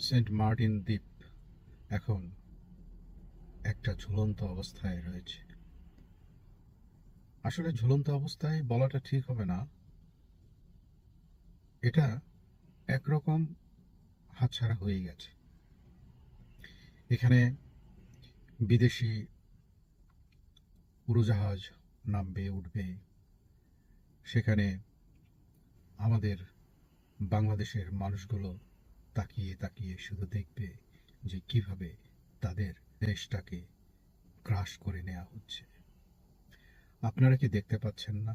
Saint Martin দ্বীপ এখন একটা ঝুলন্ত অবস্থায় রয়েছে। আসলে ঝুলন্ত অবস্থায় বলাটা ঠিক হবে না, এটা একরকম হাতছাড়া হয়ে গেছে। এখানে বিদেশি উড়োজাহাজ নামবে, উঠবে। সেখানে আমাদের বাংলাদেশের মানুষগুলো তাকিয়ে তাকিয়ে শুধু দেখবে যে কিভাবে তাদের দেশটাকে গ্রাস করে নেওয়া হচ্ছে। আপনারা কি দেখতে পাচ্ছেন না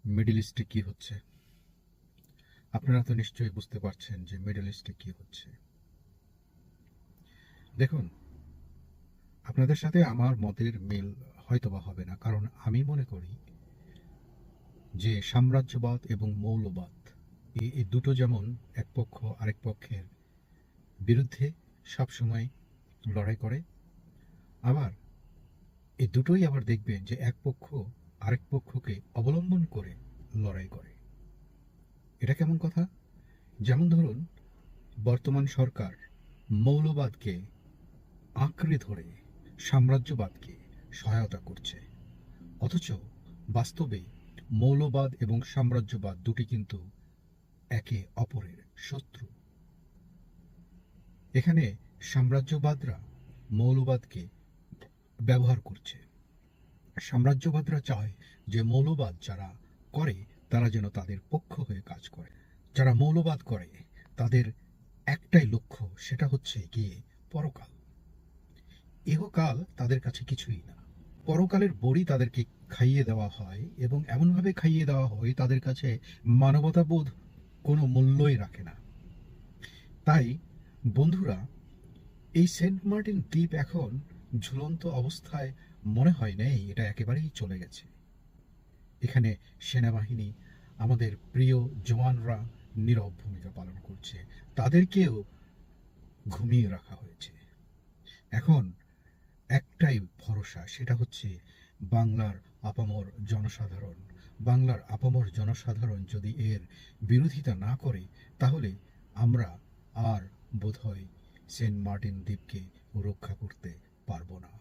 মিডল ইস্টে কি হচ্ছে? আপনারা তো নিশ্চয়ই বুঝতে পারছেন যে মিডল ইস্টে কি হচ্ছে। দেখুন, আপনাদের সাথে আমার মতের মিল হয়তোবা হবে না, কারণ আমি মনে করি যে সাম্রাজ্যবাদ এবং মৌলবাদ এই দুটো যেমন এক পক্ষ আরেক পক্ষের বিরুদ্ধে সবসময় লড়াই করে, আবার এই দুটোই আবার দেখবেন যে এক পক্ষ আরেক পক্ষকে অবলম্বন করে লড়াই করে। এটা কেমন কথা? যেমন ধরুন, বর্তমান সরকার মৌলবাদকে আঁকড়ে ধরে সাম্রাজ্যবাদকে সহায়তা করছে, অথচ বাস্তবে মৌলবাদ এবং সাম্রাজ্যবাদ দুটি কিন্তু একে অপরের শত্রু। এখানে সাম্রাজ্যবাদরা মৌলবাদকে ব্যবহার করছে। সাম্রাজ্যবাদরা চায় যে মৌলবাদ যারা করে তারা যেন তাদের পক্ষ হয়ে কাজ করে। যারা মৌলবাদ করে তাদের একটাই লক্ষ্য, সেটা হচ্ছে গিয়ে পরকাল। ইহকাল তাদের কাছে কিছুই না। পরকালের বড়ি তাদেরকে খাইয়ে দেওয়া হয়, এবং এমনভাবে খাইয়ে দেওয়া হয় তাদের কাছে মানবতাবোধ কোনো মূল্যই রাখে না। তাই বন্ধুরা, এই সেন্ট মার্টিন দ্বীপ এখন ঝুলন্ত অবস্থায় মনে হয় নেই, এটা একেবারেই চলে গেছে। এখানে সেনাবাহিনী, আমাদের প্রিয় জওয়ানরা নীরব ভূমিকা পালন করছে, তাদেরকেও ঘুমিয়ে রাখা হয়েছে। এখন একটাই ভরসা, সেটা হচ্ছে বাংলার আপামর জনসাধারণ। বাংলার আপামর জনসাধারণ যদি এর বিরোধিতা না করে, তাহলে আমরা আর বোধহয় সেন্ট মার্টিন দ্বীপকে রক্ষা করতে পারবো না।